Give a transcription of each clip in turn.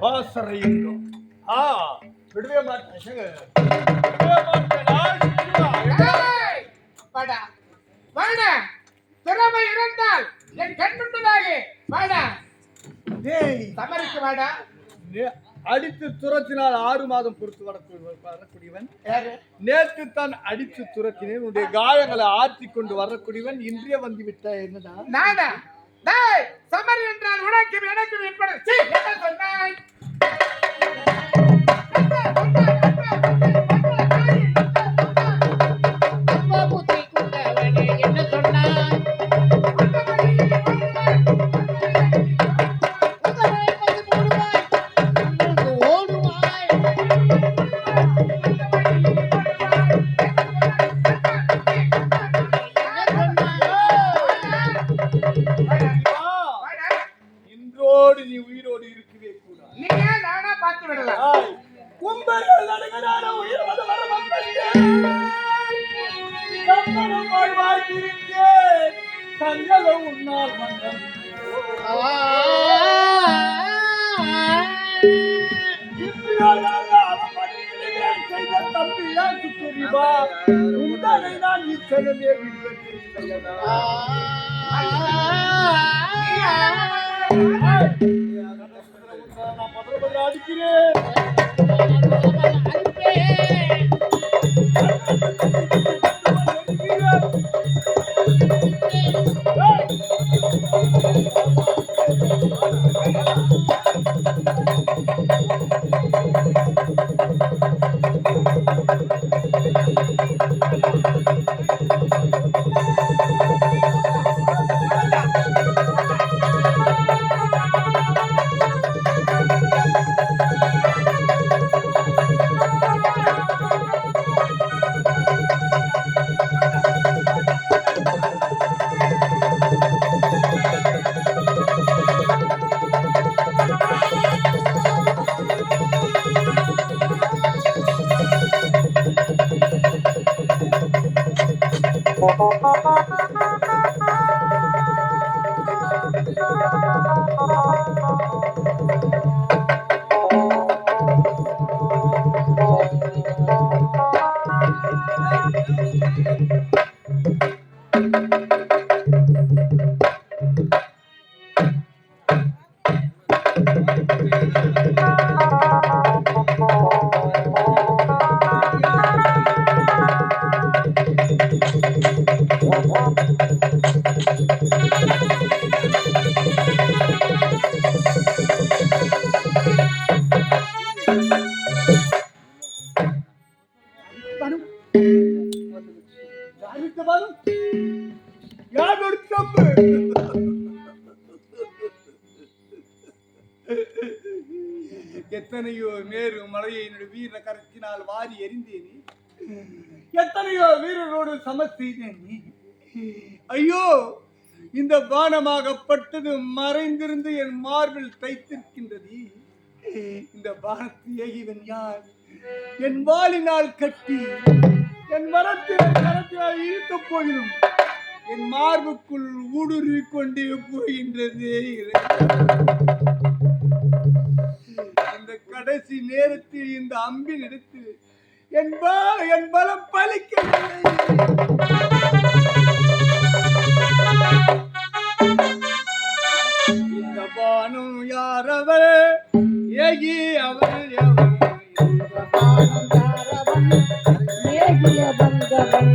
பாசறை என்றும் விடவே மாட்டேன். திறமை இருந்தால் என் கண்முன்னதாக வாடா. சமருக்கு வாடா. அடித்து துரத்தினால் 6 மாதம் பொறுத்து வரக்கூடியவன் நேற்று தான் அடித்து துரத்தினேன். உன்னுடைய காயங்களை ஆற்றிக் கொண்டு வரக்கூடியவன் இன்றைய வந்து விட்ட என்னதான் நானா? சமர் என்றால் உனக்கும் எனக்கும் எப்படி சொன்னாய்? நீ உயிரோடு இருக்கவே கூடாது. நீ நானா பார்த்து விடலாம். கும்பர்கள் நடுங்கனான உயிர் வர வாழ்ந்திருக்கேன். தங்களும் உன்னால் மன்னம் தம்பியா சுத்தரிவா உண்டனை நான் இச்சலமே அடிக்கிறேன். எத்தனையோ மேரு மலையை வீர கரத்தினால் வாரி எறிந்தேனே. எத்தனையோ வீரரோடு சம செய்தேன். ஐயோ, இந்த பானமாகப்பட்டது மறைந்திருந்து என் மார்பில் தைத்திருக்கின்றது. இந்த பானத்தை ஏகிவன் யார்? என் வாளினால் கட்டி என் மரத்தில் கரத்தினால் இழுக்க போயிடும் என் மார்புக்குள் ஊடுருவி கொண்டே போகின்றது. அந்த கடைசி நேரத்தில் இந்த அம்பின் எடுத்து என் பலம் பலிக்கவில்லை. இந்த பானம் யாரவர் ஏகி அவள் எவள்? இந்த பானம் யாரவன் ஏகிய வந்தவன்?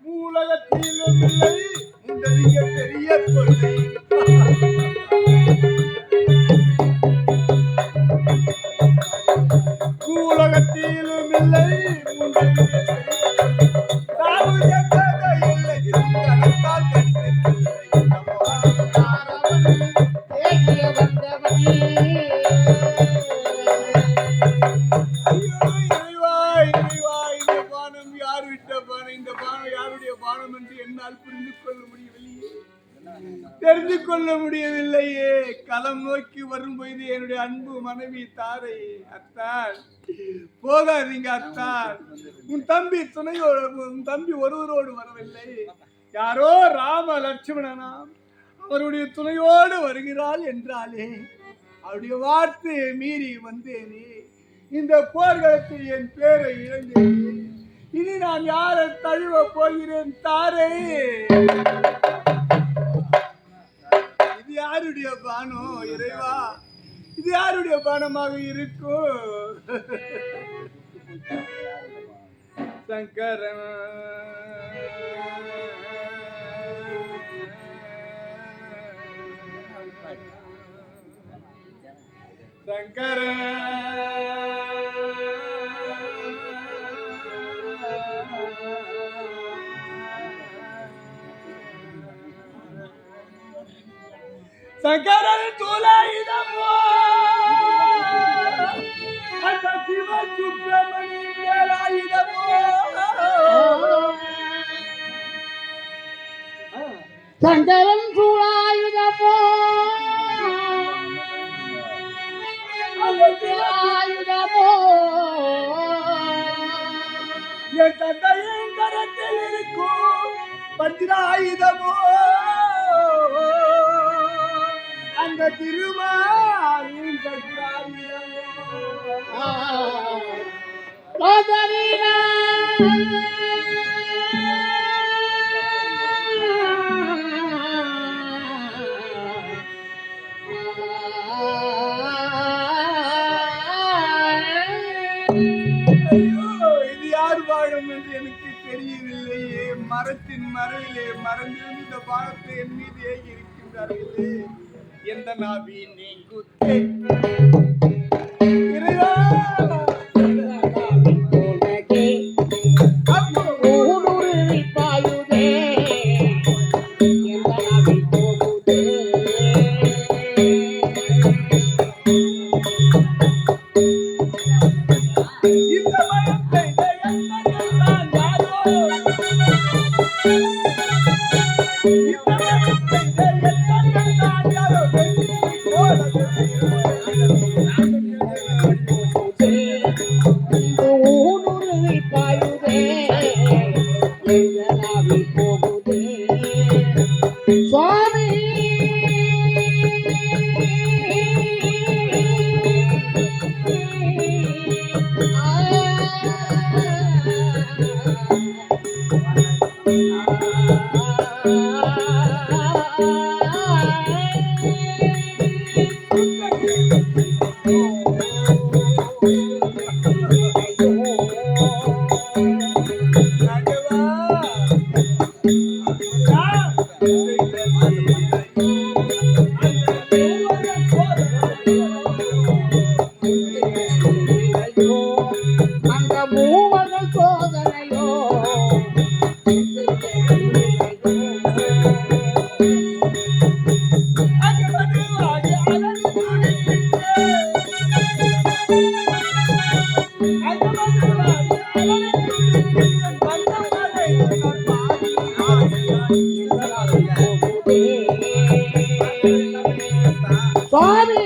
மூலகத்திலும் இல்லை உண்டதிக பெரிய கொள்கை. மூலகத்திலும் இல்லை ஐயோ வந்து கொள்ள முடியவில்லையே. களம் நோக்கி வரும்பொழுது என்னுடைய அன்பு மனைவி தாரை, அத்தான் போகாதீங்க அத்தான், உன் தம்பி துணையோடு, உன் தம்பி ஒருவரோடு வரவில்லை, யாரோ ராம லட்சுமணனாம் அவருடைய துணையோடு வருகிறாள் என்றாலே, அவருடைய வார்த்தையை மீறி வந்தேனே. இந்த போர்க்களத்தில் என் பேரை இழந்தேனே. இனி நான் யாரை தழுவ போகிறேன் தாரே? இது யாருடைய பானம் இறைவா? இது யாருடைய பானமாக இருக்கும்? சங்கரன் சங்கரன் துளையிடமோ அந்த சிவ சுப்பிரமணி வேலாயுதமோ சங்கரன் சூழாயுதமோ ஆயுதமோ என் தந்தையின் கரத்தில் இருக்கும் வஜ்ராயுதமோ அந்த திருமாலின் வஜ்ராயுதமோ இது யார் வாழும் என்று எனக்கு தெரியவில்லையே. மரத்தின் மறையிலே மறைந்திருந்து இந்த பானத்தை என் மீது ஏகி இருக்கின்றார்களே. எந்த நாவி நீங்குத்தே இறைவா, இந்த பயத்தை நான் யாரோ, இந்த பயத்தை நான் யாரோ வெற்றி போல சுவாமி அந்த மூவர்கள் சோதனையோ சுவாமி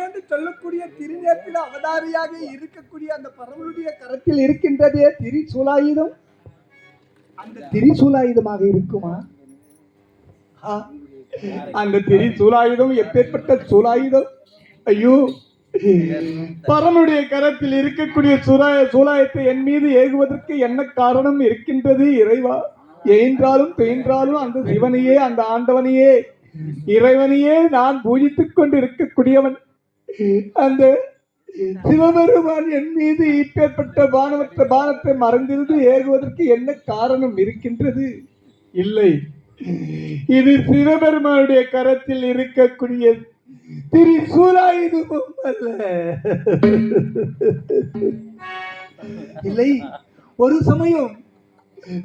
என்று சொல்லக்கூடிய திருநேரத்தில் அவதாரியாக இருக்கக்கூடிய அந்த பரமனுடைய கரத்தில் இருக்கின்றதே திரிசூலாயுதம். அந்த திரிசூலாயுதமாக இருக்குமா? அந்த திரிசூலாயுதம் எப்பேற்பட்ட சூலாயுதம்? ஐயோ, பரமனுடைய கரத்தில் இருக்கக்கூடிய சூலாயத்தை என் மீது ஏகுவதற்கு என்ன காரணம் இருக்கின்றது இறைவா? என்றாலும் பெயன்றாலும் அந்த சிவனையே, அந்த ஆண்டவனையே, இறைவனையே நான் பூஜித்துக் கொண்டு இருக்கக்கூடியவன். அந்த சிவபெருமான் என் மீது இப்பேற்பட்ட பானத்தை மறந்திருந்து ஏகுவதற்கு என்ன காரணம் இருக்கின்றது? இல்லை, இது சிவபெருமானுடைய கரத்தில் இருக்கக்கூடிய திரிசூலாயுதமும் அல்ல. இல்லை, ஒரு சமயம்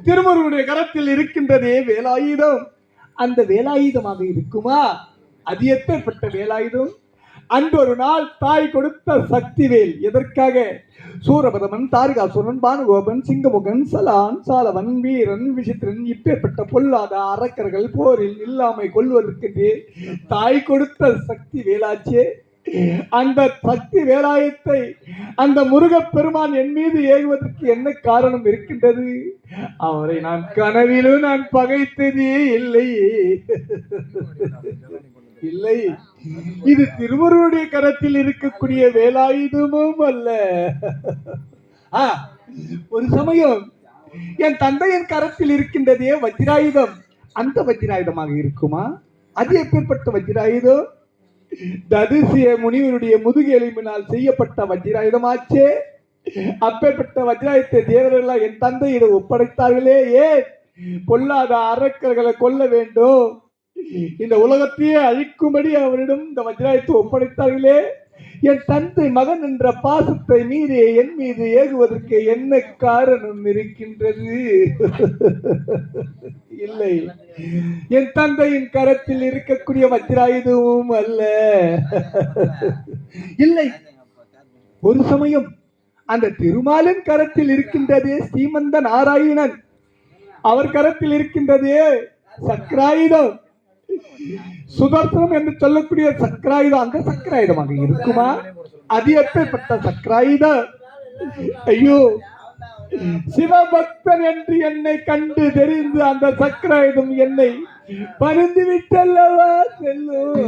திருமுருகனுடைய கரத்தில் இருக்கின்றதே வேலாயுதம், அந்த வேலாயுதமாக இருக்குமா? அது எப்பேற்பட்ட வேலாயுதம்? அன்றொரு நாள் தாய் கொடுத்த சக்தி வேல். எதற்காக? சூரபதமன், தாரிகாசுரன், பானுகோபன், சிங்கமுகன், சலான், சாலவன், வீரன், விசித்திரன் இப்பேற்பட்ட பொல்லாத அரக்கர்கள் போரில் இல்லாமை கொள்வதற்கு தாய் கொடுத்த சக்தி வேலாச்சே. அந்த சக்தி வேலாயத்தை அந்த முருகப்பெருமான் என் மீது ஏகுவதற்கு என்ன காரணம் இருக்கின்றது? அவரை நான் கனவிலும் நான் பகைத்ததே இல்லை. இல்லை, இது திருமுருகனுடைய கரத்தில் இருக்கக்கூடிய வேலாயுதமும் அல்ல. ஒரு சமயம் என் தந்தையின் கரத்தில் இருக்கின்றதே வஜ்ராயுதம், அந்த வஜ்ராயுதமாக இருக்குமா? அது எப்பேற்பட்ட வஜ்ராயுதம்? ததிசிய முனிவருடைய முதுகெலும்பினால் செய்யப்பட்ட வஜ்ராயுதமாச்சே. அப்பேற்பட்ட வஜ்ராயுதத்தை தேவர்கள் என் தந்தையிடம் ஒப்படைத்தார்களே. ஏன்? பொல்லாத அரக்கர்களை கொல்ல வேண்டும், இந்த உலகத்தையே அழிக்கும்படி அவரிடம் இந்த வஜ்ராயுதத்தை ஒப்படைத்தார்களே. என் தந்தை மகன் என்ற பாசத்தை மீறி என் மீது ஏகுவதற்கு என்ன காரணம் இருக்கின்றது? இல்லை, என் தந்தையின் கரத்தில் இருக்கக்கூடிய வஜ்ராயுதமும் அல்ல. இல்லை, ஒரு சமயம் அந்த திருமாலின் கரத்தில் இருக்கின்றதே ஸ்ரீமந்த நாராயணன், அவர் கரத்தில் இருக்கின்றதே சக்கராயுதம், சுதர்சனம் என்று சொல்லக்கூடிய சக்கராயுதம், அந்த சக்கராயுதமாக இருக்குமா? அது எப்பேற்பட்ட சக்கராயுதம்? ஐயோ, சிவபக்தன் என்று என்னை கண்டு தெரிந்து அந்த சக்கராயுதம் என்னை பறிந்து விட்டல்லவா செல்லும்.